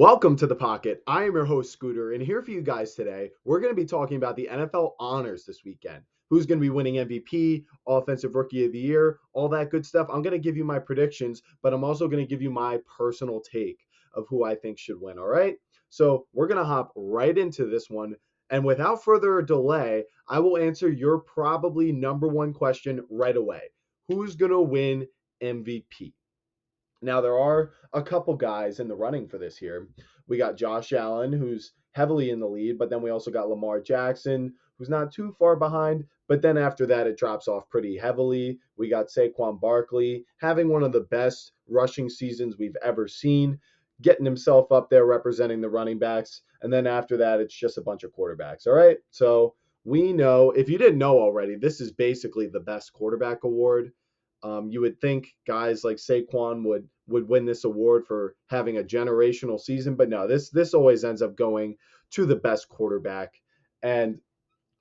Welcome to the Pocket. I am your host, Scooter, and here for you guys today. We're going to be talking about the NFL honors this weekend. Who's going to be winning MVP, Offensive Rookie of the Year, all that good stuff. I'm going to give you my predictions, but I'm also going to give you my personal take of who I think should win. All right. So we're going to hop right into this one. And without further delay, I will answer your probably number one question right away. Who's going to win MVP? Now, there are a couple guys in the running for this here. We got Josh Allen, who's heavily in the lead, but then we also got Lamar Jackson, who's not too far behind. But then after that, it drops off pretty heavily. We got Saquon Barkley having one of the best rushing seasons we've ever seen, getting himself up there representing the running backs. And then after that, it's just a bunch of quarterbacks. All right. So we know, if you didn't know already, this is basically the best quarterback award. You would think guys like Saquon would win this award for having a generational season, but no, this always ends up going to the best quarterback, and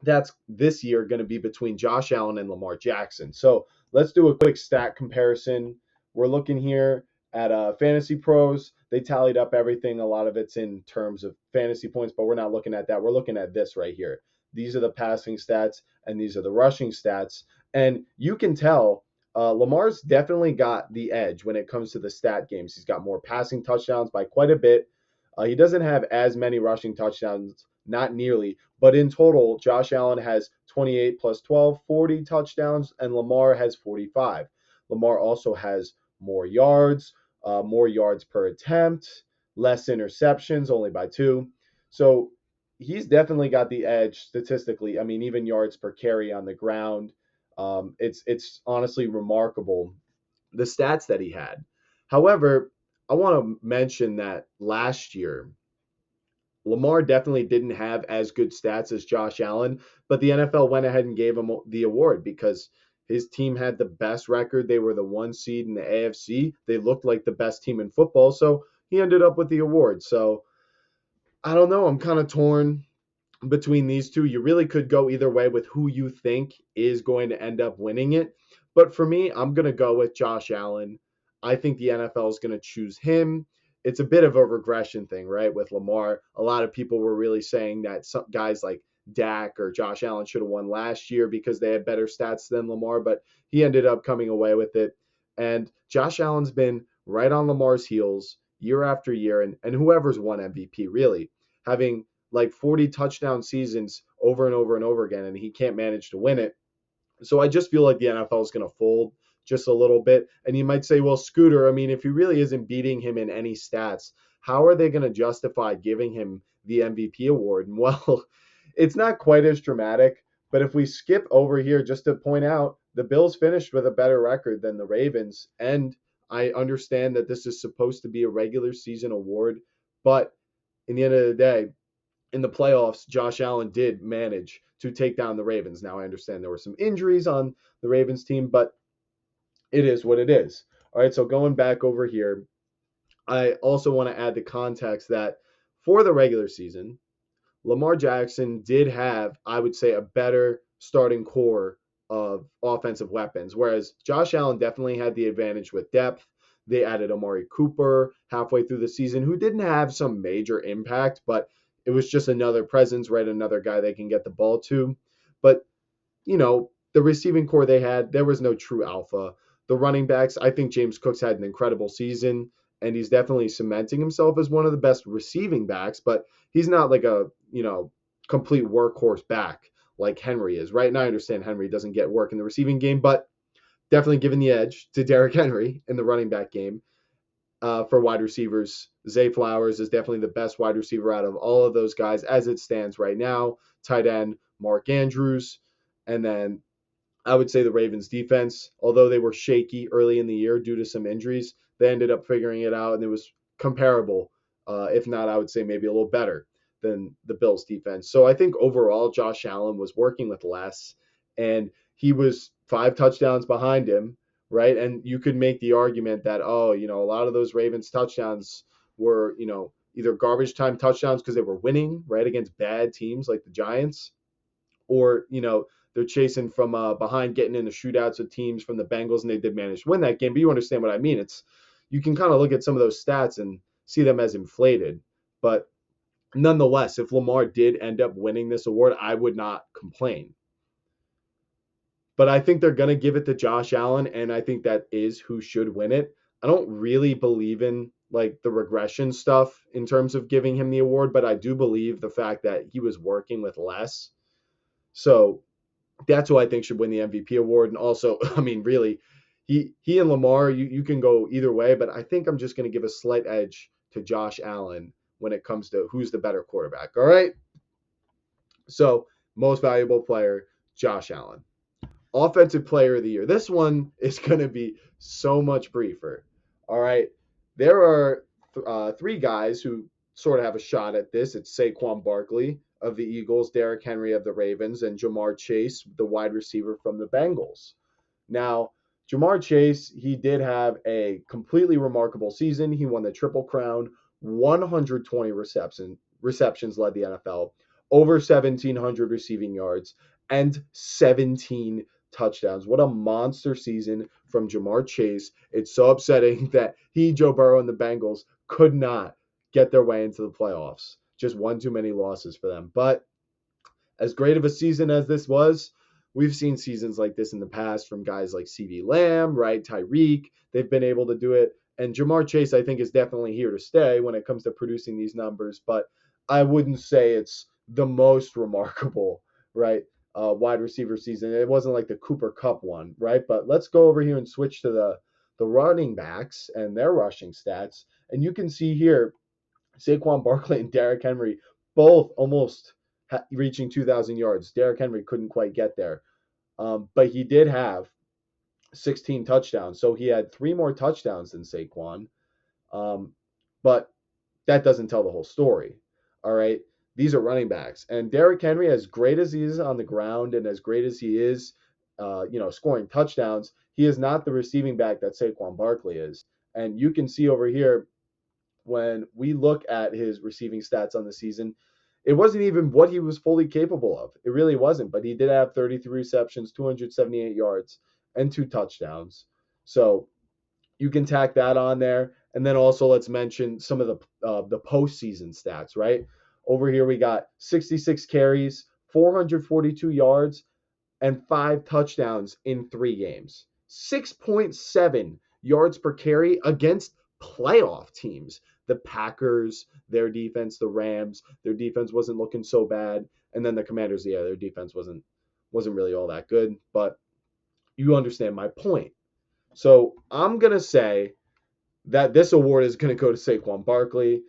that's this year going to be between Josh Allen and Lamar Jackson. So let's do a quick stat comparison. We're looking here at Fantasy Pros. They tallied up everything. A lot of it's in terms of fantasy points, but we're not looking at that. We're looking at this right here. These are the passing stats, and these are the rushing stats. And you can tell Lamar's definitely got the edge when it comes to the stat games. He's got more passing touchdowns by quite a bit. He doesn't have as many rushing touchdowns, not nearly, but in total, Josh Allen has 28 plus 12, 40 touchdowns, and Lamar has 45. Lamar also has more yards per attempt, less interceptions, only by two. So he's definitely got the edge statistically. I mean, even yards per carry on the ground. It's honestly remarkable the stats that he had. However, I want to mention that last year Lamar definitely didn't have as good stats as Josh Allen, but the NFL went ahead and gave him the award because his team had the best record. They were the one seed in the AFC. They looked like the best team in football, so he ended up with the award. So I don't know. I'm kind of torn between these two. You really could go either way with who you think is going to end up winning it. But for me, I'm going to go with Josh Allen. I think the NFL is going to choose him. It's a bit of a regression thing, right? With Lamar, a lot of people were really saying that some guys like Dak or Josh Allen should have won last year because they had better stats than Lamar, but he ended up coming away with it. And Josh Allen's been right on Lamar's heels year after year, and whoever's won MVP, really, having like 40 touchdown seasons over and over and over again, and he can't manage to win it. So I just feel like the NFL is going to fold just a little bit. And you might say, well, Scooter, I mean, if he really isn't beating him in any stats, how are they going to justify giving him the MVP award? And well, it's not quite as dramatic. But if we skip over here just to point out, the Bills finished with a better record than the Ravens. And I understand that this is supposed to be a regular season award. But in the end of the day, in the playoffs, Josh Allen did manage to take down the Ravens. Now, I understand there were some injuries on the Ravens team, but it is what it is. All right, so going back over here, I also want to add the context that for the regular season, Lamar Jackson did have, I would say, a better starting core of offensive weapons, whereas Josh Allen definitely had the advantage with depth. They added Amari Cooper halfway through the season, who didn't have some major impact, but it was just another presence, right? Another guy they can get the ball to. But, the receiving core they had, there was no true alpha. The running backs, I think James Cook's had an incredible season, and he's definitely cementing himself as one of the best receiving backs, but he's not like a, complete workhorse back like Henry is, right? And I understand Henry doesn't get work in the receiving game, but definitely giving the edge to Derrick Henry in the running back game. For wide receivers, Zay Flowers is definitely the best wide receiver out of all of those guys as it stands right now. Tight end, Mark Andrews. And then I would say the Ravens defense, although they were shaky early in the year due to some injuries, they ended up figuring it out, and it was comparable. If not, I would say maybe a little better than the Bills defense. So I think overall, Josh Allen was working with less, and he was 5 touchdowns behind him, right? And you could make the argument that, a lot of those Ravens touchdowns were, either garbage time touchdowns because they were winning, right, against bad teams like the Giants, or, they're chasing from behind, getting into shootouts with teams from the Bengals, and they did manage to win that game. But you understand what I mean. You can kind of look at some of those stats and see them as inflated. But nonetheless, if Lamar did end up winning this award, I would not complain. But I think they're going to give it to Josh Allen, and I think that is who should win it. I don't really believe in like the regression stuff in terms of giving him the award, but I do believe the fact that he was working with less. So that's who I think should win the MVP award. And also, I mean, really, he and Lamar, you can go either way, but I think I'm just going to give a slight edge to Josh Allen when it comes to who's the better quarterback. All right. So most valuable player, Josh Allen. Offensive player of the year. This one is going to be so much briefer. All right. There are three guys who sort of have a shot at this. It's Saquon Barkley of the Eagles, Derrick Henry of the Ravens, and Ja'Marr Chase, the wide receiver from the Bengals. Now, Ja'Marr Chase, he did have a completely remarkable season. He won the Triple Crown, 120 receptions led the NFL, over 1,700 receiving yards, and 17 touchdowns. What a monster season from Ja'Marr Chase. It's so upsetting that Joe Burrow, and the Bengals could not get their way into the playoffs. Just one too many losses for them. But as great of a season as this was, we've seen seasons like this in the past from guys like CeeDee Lamb, right? Tyreek, they've been able to do it. And Ja'Marr Chase, I think, is definitely here to stay when it comes to producing these numbers. But I wouldn't say it's the most remarkable, right? Wide receiver season. It wasn't like the Cooper Kupp one, right? But let's go over here and switch to the running backs and their rushing stats. And you can see here, Saquon Barkley and Derrick Henry both almost reaching 2,000 yards. Derrick Henry couldn't quite get there. But he did have 16 touchdowns. So he had 3 more touchdowns than Saquon. But that doesn't tell the whole story. All right. These are running backs. And Derrick Henry, as great as he is on the ground and as great as he is, scoring touchdowns, he is not the receiving back that Saquon Barkley is. And you can see over here, when we look at his receiving stats on the season, it wasn't even what he was fully capable of. It really wasn't. But he did have 33 receptions, 278 yards, and 2 touchdowns. So you can tack that on there. And then also let's mention some of the postseason stats, right? Over here we got 66 carries, 442 yards, and 5 touchdowns in 3 games. 6.7 yards per carry against playoff teams. The Packers, their defense, the Rams, their defense wasn't looking so bad. And then the Commanders, yeah, their defense wasn't really all that good. But you understand my point. So I'm going to say that this award is going to go to Saquon Barkley.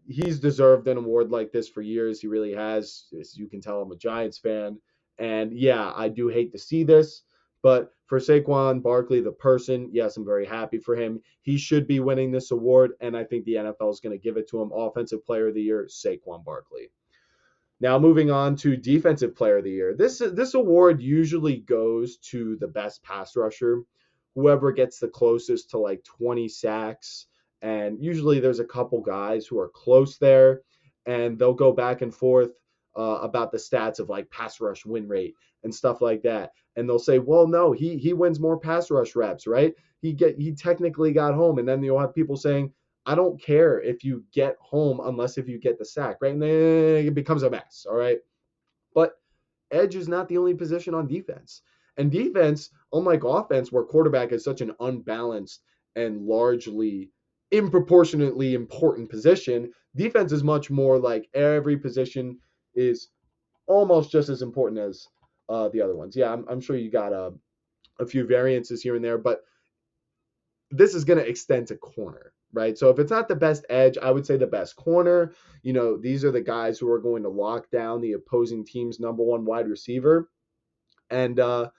He's deserved an award like this for years. He really has. As you can tell, I'm a Giants fan. And yeah, I do hate to see this. But for Saquon Barkley, the person, yes, I'm very happy for him. He should be winning this award. And I think the NFL is going to give it to him. Offensive Player of the Year, Saquon Barkley. Now, moving on to Defensive Player of the Year. This award usually goes to the best pass rusher, whoever gets the closest to like 20 sacks. And usually there's a couple guys who are close there, and they'll go back and forth about the stats of like pass rush win rate and stuff like that. And they'll say, well, no, he wins more pass rush reps, right? He technically got home. And then you'll have people saying, I don't care if you get home unless if you get the sack, right? And then it becomes a mess, all right? But edge is not the only position on defense. And defense, unlike offense, where quarterback is such an unbalanced and largely improportionately important position, defense is much more like every position is almost just as important as the other ones. Yeah, I'm sure you got a few variances here and there, but this is going to extend to corner, right? So if it's not the best edge, I would say the best corner. These are the guys who are going to lock down the opposing team's number 1 wide receiver. And the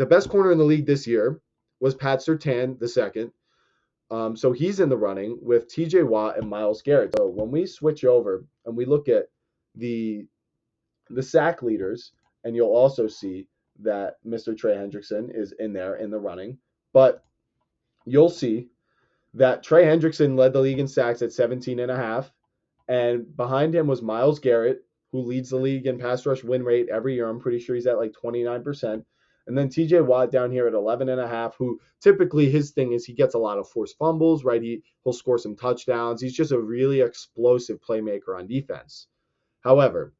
best corner in the league this year was Pat Surtain II. So he's in the running with TJ Watt and Myles Garrett. So when we switch over and we look at the sack leaders, and you'll also see that Mr. Trey Hendrickson is in there in the running. But you'll see that Trey Hendrickson led the league in sacks at 17.5. And behind him was Myles Garrett, who leads the league in pass rush win rate every year. I'm pretty sure he's at like 29%. And then TJ Watt down here at 11.5, who typically his thing is he gets a lot of forced fumbles, right? He'll score some touchdowns. He's just a really explosive playmaker on defense. However,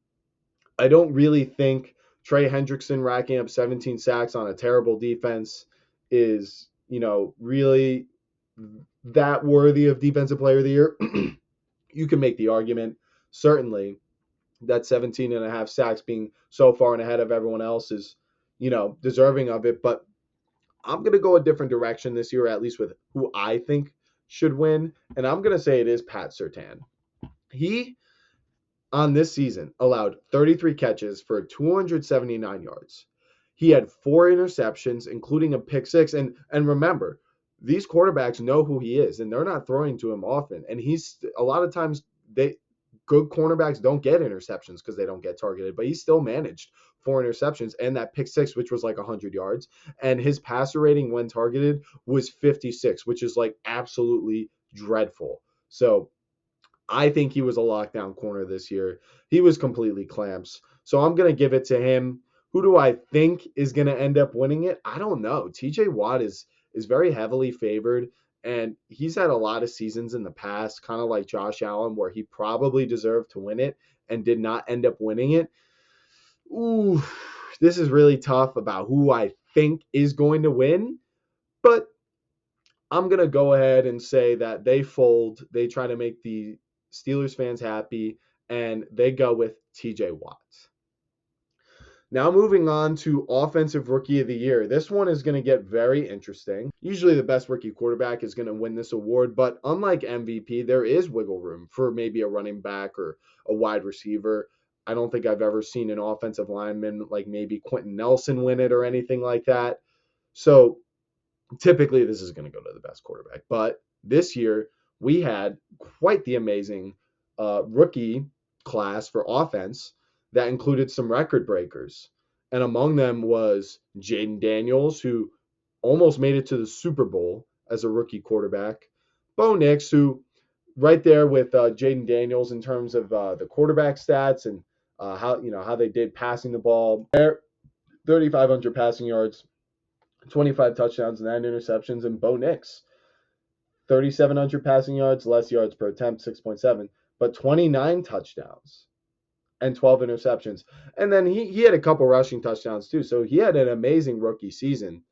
I don't really think Trey Hendrickson racking up 17 sacks on a terrible defense is, really that worthy of Defensive Player of the Year. You can make the argument, certainly, that 17 and a half sacks being so far and ahead of everyone else is, deserving of it. But I'm going to go a different direction this year, at least with who I think should win. And I'm going to say it is Pat Surtain. He, on this season, allowed 33 catches for 279 yards. He had 4 interceptions, including a pick six. And remember, these quarterbacks know who he is, and they're not throwing to him often. And he's a lot of times good cornerbacks don't get interceptions because they don't get targeted, but he still managed 4 interceptions and that pick six, which was like 100 yards. And his passer rating when targeted was 56, which is like absolutely dreadful. So I think he was a lockdown corner this year. He was completely clamps. So I'm going to give it to him. Who do I think is going to end up winning it? I don't know. TJ Watt is very heavily favored, and he's had a lot of seasons in the past, kind of like Josh Allen, where he probably deserved to win it and did not end up winning it. Ooh, this is really tough about who I think is going to win, but I'm going to go ahead and say that they fold. They try to make the Steelers fans happy, and they go with TJ Watt. Now moving on to Offensive Rookie of the Year. This one is going to get very interesting. Usually the best rookie quarterback is going to win this award, but unlike MVP, there is wiggle room for maybe a running back or a wide receiver. I don't think I've ever seen an offensive lineman like maybe Quentin Nelson win it or anything like that. So typically this is going to go to the best quarterback. But this year we had quite the amazing rookie class for offense that included some record breakers. And among them was Jayden Daniels, who almost made it to the Super Bowl as a rookie quarterback. Bo Nix, who right there with Jayden Daniels in terms of the quarterback stats and how they did passing the ball. 3,500 passing yards, 25 touchdowns, 9 interceptions, and Bo Nix, 3,700 passing yards, less yards per attempt, 6.7, but 29 touchdowns and 12 interceptions. And then he had a couple rushing touchdowns too. So he had an amazing rookie season.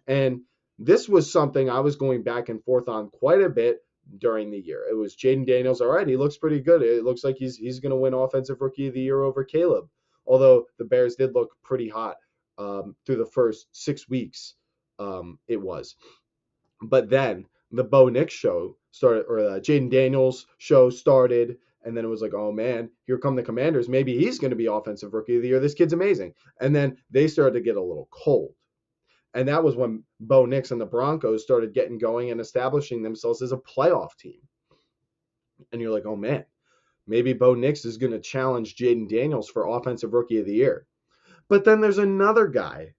And this was something I was going back and forth on quite a bit during the year. It was Jayden Daniels. All right, he looks pretty good. It looks like he's going to win Offensive Rookie of the Year over Caleb. Although the Bears did look pretty hot through the first 6 weeks. It was. But then the Bo Nix show started, or the Jayden Daniels show started. And then it was like, oh man, here come the Commanders. Maybe he's going to be Offensive Rookie of the Year. This kid's amazing. And then they started to get a little cold. And that was when Bo Nix and the Broncos started getting going and establishing themselves as a playoff team. And you're like, oh man, maybe Bo Nix is going to challenge Jayden Daniels for Offensive Rookie of the Year. But then there's another guy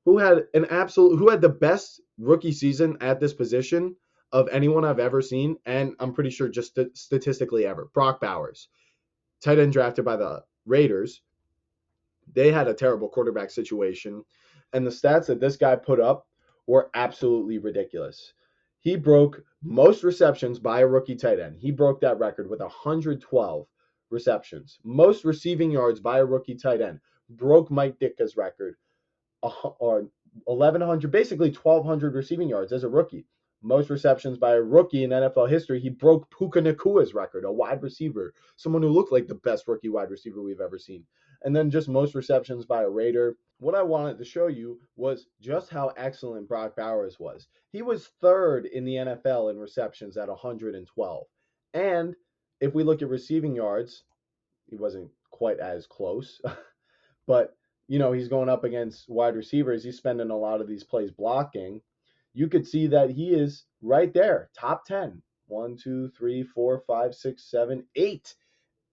who had the best rookie season at this position of anyone I've ever seen, and I'm pretty sure just statistically ever. Brock Bowers, tight end drafted by the Raiders. They had a terrible quarterback situation, and the stats that this guy put up were absolutely ridiculous. He broke most receptions by a rookie tight end. He broke that record with 112 receptions. Most receiving yards by a rookie tight end. Broke Mike Ditka's record, or 1,100, basically 1,200 receiving yards as a rookie. Most receptions by a rookie in NFL history. He broke Puka Nakua's record, a wide receiver, someone who looked like the best rookie wide receiver we've ever seen. And then just most receptions by a Raider. What I wanted to show you was just how excellent Brock Bowers was. He was third in the NFL in receptions at 112. And if we look at receiving yards, he wasn't quite as close, but he's going up against wide receivers. He's spending a lot of these plays blocking. You could see that he is right there, top 10. 1, 2, 3, 4, 5, 6, 7, 8.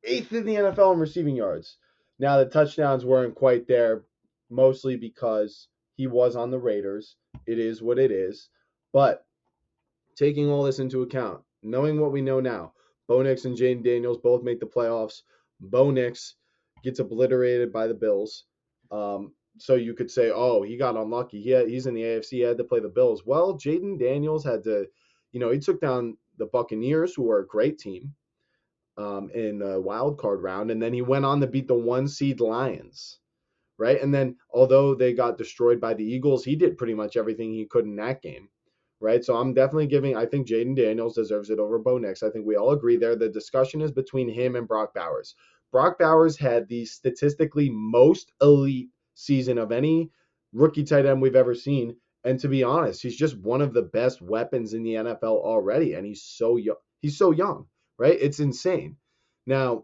8th in the NFL in receiving yards. Now, the touchdowns weren't quite there, mostly because he was on the Raiders. It is what it is. But taking all this into account, knowing what we know now, Bo Nix and Jayden Daniels both make the playoffs. Bo Nix gets obliterated by the Bills. So you could say, oh, he got unlucky. He's in the AFC. He had to play the Bills. Well, Jaden Daniels had to, he took down the Buccaneers, who are a great team, in the wild card round, and then he went on to beat the 1 seed Lions, right? And then although they got destroyed by the Eagles, he did pretty much everything he could in that game, right? So I'm definitely I think Jaden Daniels deserves it over Bo Nix. I think we all agree there. The discussion is between him and Brock Bowers. Brock Bowers had the statistically most elite season of any rookie tight end we've ever seen. And to be honest, he's just one of the best weapons in the NFL already. And he's so young. He's so young, right? It's insane. Now,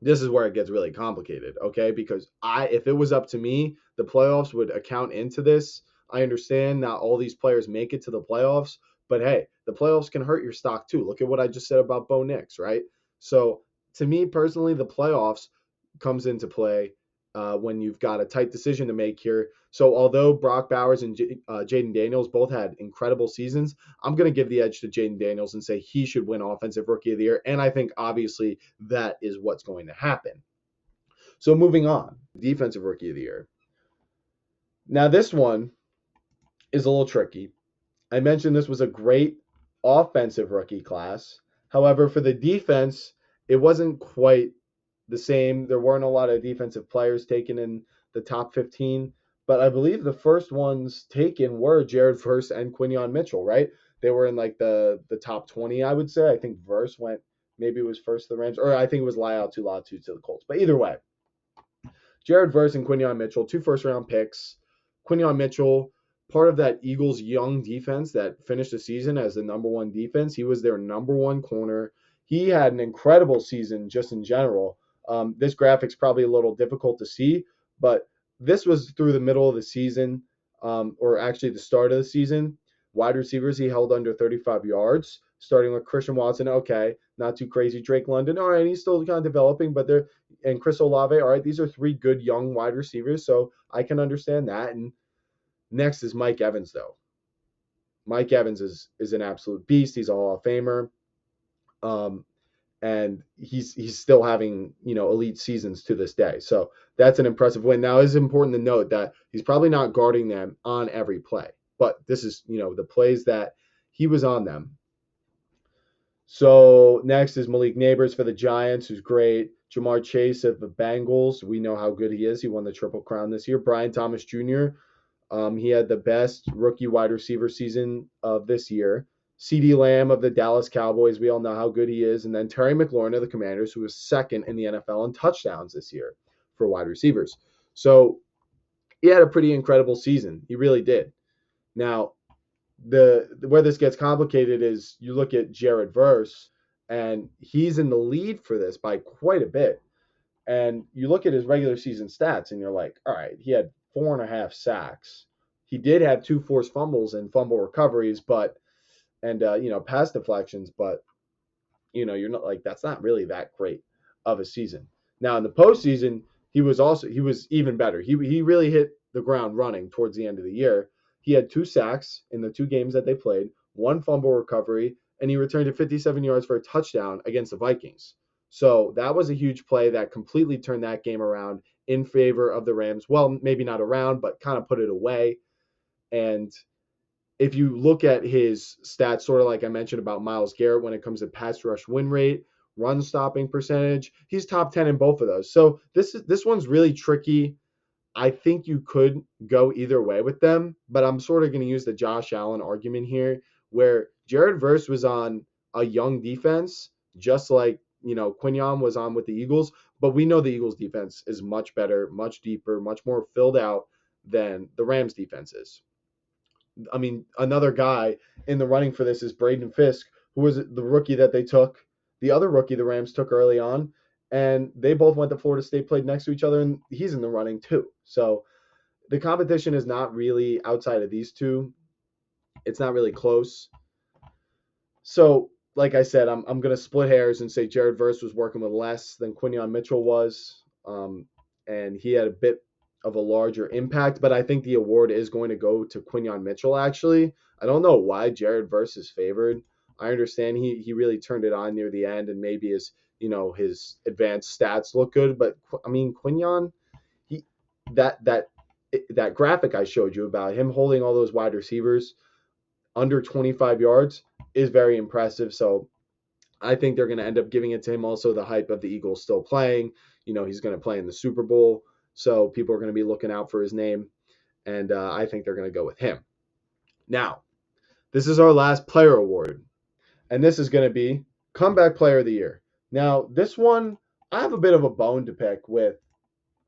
this is where it gets really complicated, okay? Because if it was up to me, the playoffs would account into this. I understand not all these players make it to the playoffs, but hey, the playoffs can hurt your stock too. Look at what I just said about Bo Nix, right? So to me personally, the playoffs comes into play when you've got a tight decision to make here. So although Brock Bowers and Jaden Daniels both had incredible seasons, I'm going to give the edge to Jaden Daniels and say he should win Offensive Rookie of the Year. And I think obviously that is what's going to happen. So moving on, Defensive Rookie of the Year. Now this one is a little tricky. I mentioned this was a great offensive rookie class. However, for the defense, it wasn't quite the same. There weren't a lot of defensive players taken in the top 15, but I believe the first ones taken were Jared Verse and Quinyon Mitchell, right? They were in like the top 20, I would say. I think Verse went, maybe it was first to the Rams, or I think it was La'atu Latu to the Colts. But either way, Jared Verse and Quinyon Mitchell, 2 first-round picks. Quinyon Mitchell, part of that Eagles young defense that finished the season as the number 1 defense. He was their number 1 corner. He had an incredible season just in general. This graphic's probably a little difficult to see, but this was through the middle of the season, or actually the start of the season. Wide receivers, he held under 35 yards, starting with Christian Watson. Okay, not too crazy. Drake London, all right, he's still kind of developing, but and Chris Olave, all right, these are 3 good young wide receivers, so I can understand that. And next is Mike Evans, though. Mike Evans is an absolute beast. He's a Hall of Famer. And he's still having, elite seasons to this day. So that's an impressive win. Now, it's important to note that he's probably not guarding them on every play, but this is, the plays that he was on them. So next is Malik Neighbors for the Giants, who's great. Jamar Chase of the Bengals. We know how good he is. He won the Triple Crown this year. Brian Thomas Jr., he had the best rookie wide receiver season of this year. CeeDee Lamb of the Dallas Cowboys, we all know how good he is. And then Terry McLaurin of the Commanders, who was second in the NFL in touchdowns this year for wide receivers. So he had a pretty incredible season. He really did. Now, where this gets complicated is you look at Jared Verse, and he's in the lead for this by quite a bit. And you look at his regular season stats, and you're like, all right, he had 4.5 sacks. He did have 2 forced fumbles and fumble recoveries, and pass deflections, but you're not like, that's not really that great of a season. Now in the postseason, he was even better. He really hit the ground running towards the end of the year. He had 2 sacks in the 2 games that they played, 1 fumble recovery, and he returned to 57 yards for a touchdown against the Vikings. So that was a huge play that completely turned that game around in favor of the Rams. Well, maybe not around, but kind of put it away. And if you look at his stats, sort of like I mentioned about Myles Garrett when it comes to pass rush win rate, run stopping percentage, he's top 10 in both of those. So this one's really tricky. I think you could go either way with them, but I'm sort of going to use the Josh Allen argument here, where Jared Verse was on a young defense, just like Quinyon was on with the Eagles, but we know the Eagles defense is much better, much deeper, much more filled out than the Rams defense is. I mean, another guy in the running for this is Braden Fisk, who was the rookie that they took, the other rookie the Rams took early on, and they both went to Florida State, played next to each other, and he's in the running too. So the competition is not really outside of these two. It's not really close. So, like I said, I'm going to split hairs and say Jared Verse was working with less than Quinyon Mitchell was, and he had a bit of a larger impact, but I think the award is going to go to Quinyon Mitchell, actually. I don't know why Jared Verse is favored. I understand he really turned it on near the end, and maybe his advanced stats look good, but I mean, Quinyon, that that graphic I showed you about him holding all those wide receivers under 25 yards is very impressive. So I think they're going to end up giving it to him. Also, the hype of the Eagles still playing. He's going to play in the Super Bowl. So people are going to be looking out for his name. And I think they're going to go with him. Now, this is our last player award. And this is going to be Comeback Player of the Year. Now, this one, I have a bit of a bone to pick with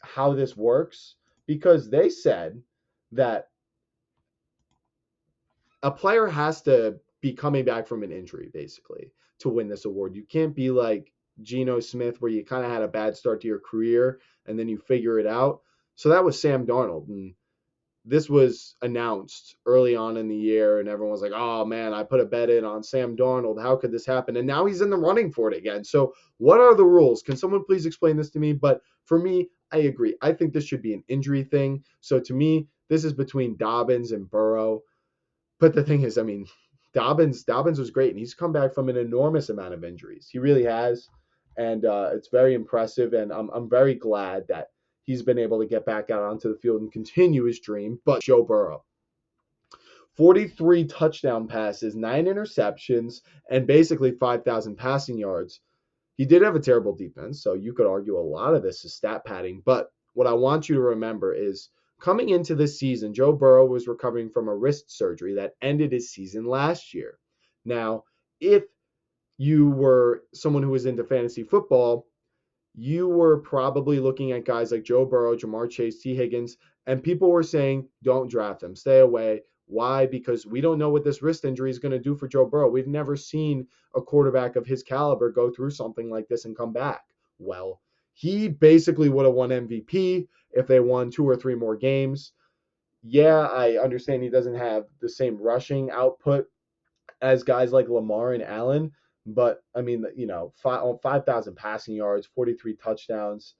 how this works because they said that a player has to be coming back from an injury, basically, to win this award. You can't be like Geno Smith, where you kind of had a bad start to your career and then you figure it out. So that was Sam Darnold. And this was announced early on in the year, and everyone was like, oh man, I put a bet in on Sam Darnold. How could this happen? And now he's in the running for it again. So what are the rules? Can someone please explain this to me? But for me, I agree. I think this should be an injury thing. So to me, this is between Dobbins and Burrow. But the thing is, I mean, Dobbins was great, and he's come back from an enormous amount of injuries. He really has, and it's very impressive. And I'm very glad that he's been able to get back out onto the field and continue his dream. But Joe Burrow, 43 touchdown passes, 9 interceptions, and basically 5,000 passing yards. He did have a terrible defense, so you could argue a lot of this is stat padding. But what I want you to remember is coming into this season, Joe Burrow was recovering from a wrist surgery that ended his season last year. Now, if you were someone who was into fantasy football, you were probably looking at guys like Joe Burrow, Jamar Chase, T. Higgins, and people were saying, don't draft them, stay away. Why? Because we don't know what this wrist injury is going to do for Joe Burrow. We've never seen a quarterback of his caliber go through something like this and come back. Well, he basically would have won MVP if they won 2 or 3 more games. Yeah, I understand he doesn't have the same rushing output as guys like Lamar and Allen, but I mean, 5,000 passing yards, 43 touchdowns,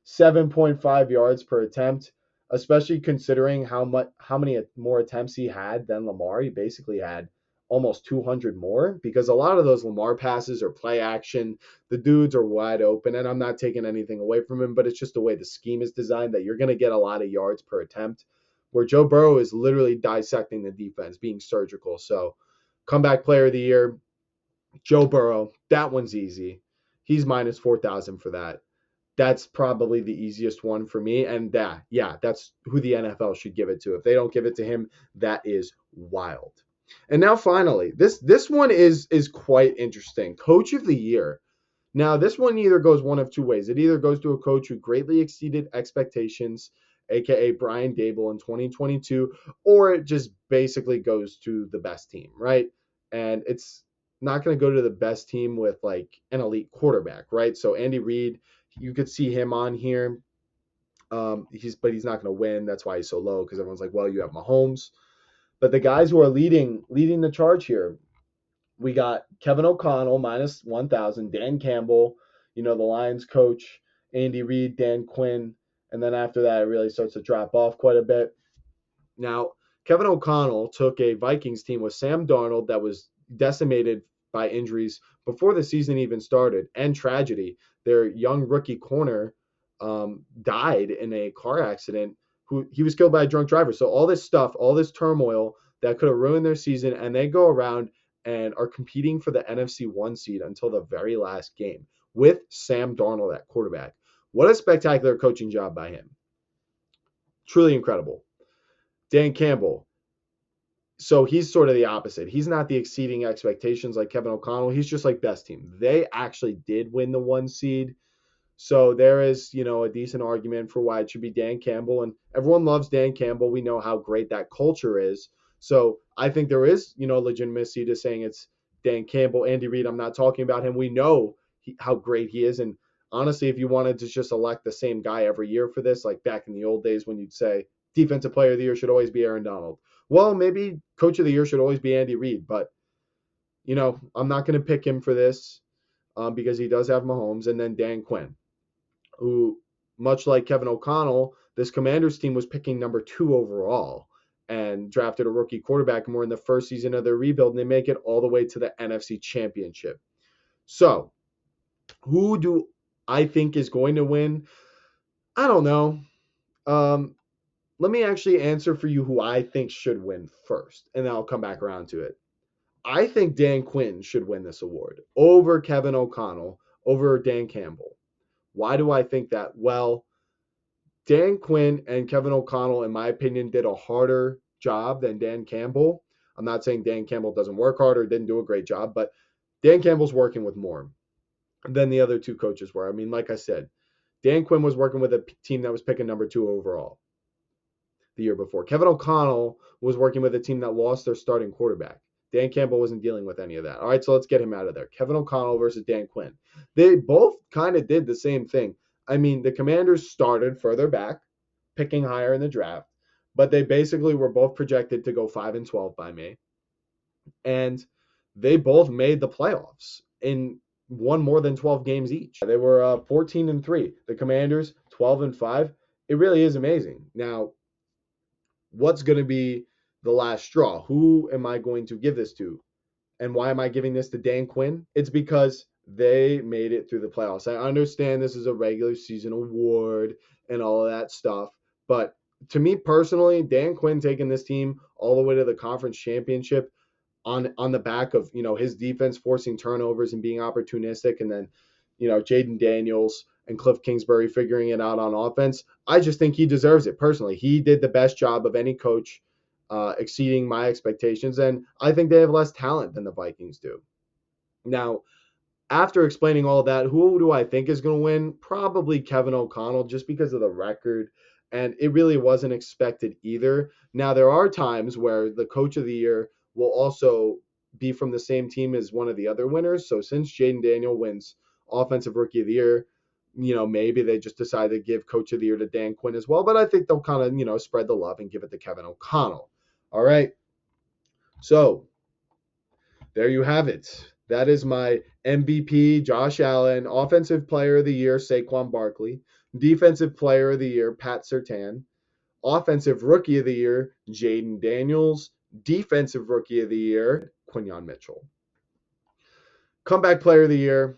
7.5 yards per attempt, especially considering how many more attempts he had than Lamar. He basically had almost 200 more because a lot of those Lamar passes are play action. The dudes are wide open, and I'm not taking anything away from him, but it's just the way the scheme is designed that you're going to get a lot of yards per attempt, where Joe Burrow is literally dissecting the defense, being surgical. So, comeback player of the year, Joe Burrow. That one's easy. He's minus 4,000 for that. That's probably the easiest one for me. And that's who the NFL should give it to. If they don't give it to him, that is wild. And now finally, this one is quite interesting. Coach of the year. Now, this one either goes one of two ways. It either goes to a coach who greatly exceeded expectations, aka Brian Daboll in 2022, or it just basically goes to the best team, right? And it's not going to go to the best team with like an elite quarterback, right? So Andy Reid, you could see him on here. He's not going to win. That's why he's so low, because everyone's like, well, you have Mahomes. But the guys who are leading the charge here, we got Kevin O'Connell minus 1,000, Dan Campbell, the Lions coach, Andy Reid, Dan Quinn, and then after that, it really starts to drop off quite a bit. Now, Kevin O'Connell took a Vikings team with Sam Darnold that was decimated by injuries before the season even started, and tragedy. Their young rookie corner died in a car accident. He was killed by a drunk driver. So all this stuff, all this turmoil that could have ruined their season, and they go around and are competing for the NFC 1 seed until the very last game with Sam Darnold at quarterback. What a spectacular coaching job by him. Truly incredible. Dan Campbell. So he's sort of the opposite. He's not the exceeding expectations like Kevin O'Connell. He's just like best team. They actually did win the 1 seed. So there is, a decent argument for why it should be Dan Campbell. And everyone loves Dan Campbell. We know how great that culture is. So I think there is, legitimacy to saying it's Dan Campbell. Andy Reid, I'm not talking about him. We know how great he is. And honestly, if you wanted to just elect the same guy every year for this, like back in the old days when you'd say defensive player of the year should always be Aaron Donald. Well, maybe coach of the year should always be Andy Reid. But, I'm not going to pick him for this because he does have Mahomes. And then Dan Quinn, who, much like Kevin O'Connell, this Commanders team was picking number 2 overall and drafted a rookie quarterback, and we're in the first season of their rebuild, and they make it all the way to the NFC Championship. So, who do I think is going to win? I don't know. let me actually answer for you who I think should win first, and then I'll come back around to it. I think Dan Quinn should win this award over Kevin O'Connell, over Dan Campbell. Why do I think that? Well, Dan Quinn and Kevin O'Connell, in my opinion, did a harder job than Dan Campbell. I'm not saying Dan Campbell doesn't work harder, didn't do a great job, but Dan Campbell's working with more than the other two coaches were. I mean, like I said, Dan Quinn was working with a team that was picking number 2 overall the year before. Kevin O'Connell was working with a team that lost their starting quarterback. Dan Campbell wasn't dealing with any of that. All right, so let's get him out of there. Kevin O'Connell versus Dan Quinn. They both kind of did the same thing. I mean, the Commanders started further back, picking higher in the draft, but they basically were both projected to go 5-12 by May. And they both made the playoffs in won more than 12 games each. They were 14-3. The Commanders 12-5. It really is amazing. Now, what's going to be the last straw? Who am I going to give this to? And why am I giving this to Dan Quinn? It's because they made it through the playoffs. I understand this is a regular season award and all of that stuff, but to me personally, Dan Quinn taking this team all the way to the conference championship on the back of, his defense forcing turnovers and being opportunistic, and then, Jaden Daniels and Cliff Kingsbury figuring it out on offense. I just think he deserves it personally. He did the best job of any coach, exceeding my expectations, and I think they have less talent than the Vikings do. Now, after explaining all that, who do I think is going to win? Probably Kevin O'Connell, just because of the record, and it really wasn't expected either. Now, there are times where the coach of the year will also be from the same team as one of the other winners. So since Jaden Daniel wins Offensive Rookie of the Year, maybe they just decide to give Coach of the Year to Dan Quinn as well. But I think they'll kind of, spread the love and give it to Kevin O'Connell. All right. So there you have it. That is my MVP, Josh Allen, Offensive Player of the Year, Saquon Barkley, Defensive Player of the Year, Pat Surtain, Offensive Rookie of the Year, Jaden Daniels, Defensive Rookie of the Year, Quinyon Mitchell. Comeback Player of the Year,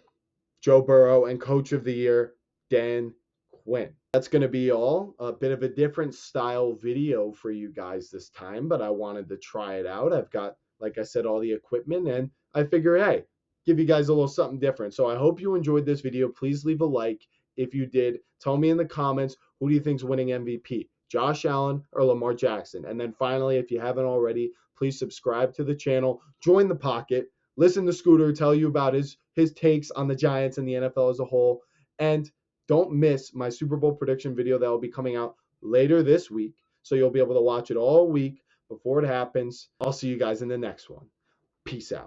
Joe Burrow, and Coach of the Year, Dan Quinn. That's going to be all. A bit of a different style video for you guys this time, but I wanted to try it out. I've got, like I said, all the equipment, and I figure, hey, give you guys a little something different. So I hope you enjoyed this video. Please leave a like if you did. Tell me in the comments, who do you think is winning MVP? Josh Allen or Lamar Jackson? And then finally, if you haven't already, please subscribe to the channel, join the pocket, listen to Scooter tell you about his takes on the Giants and the NFL as a whole, and don't miss my Super Bowl prediction video that will be coming out later this week. So you'll be able to watch it all week before it happens. I'll see you guys in the next one. Peace out.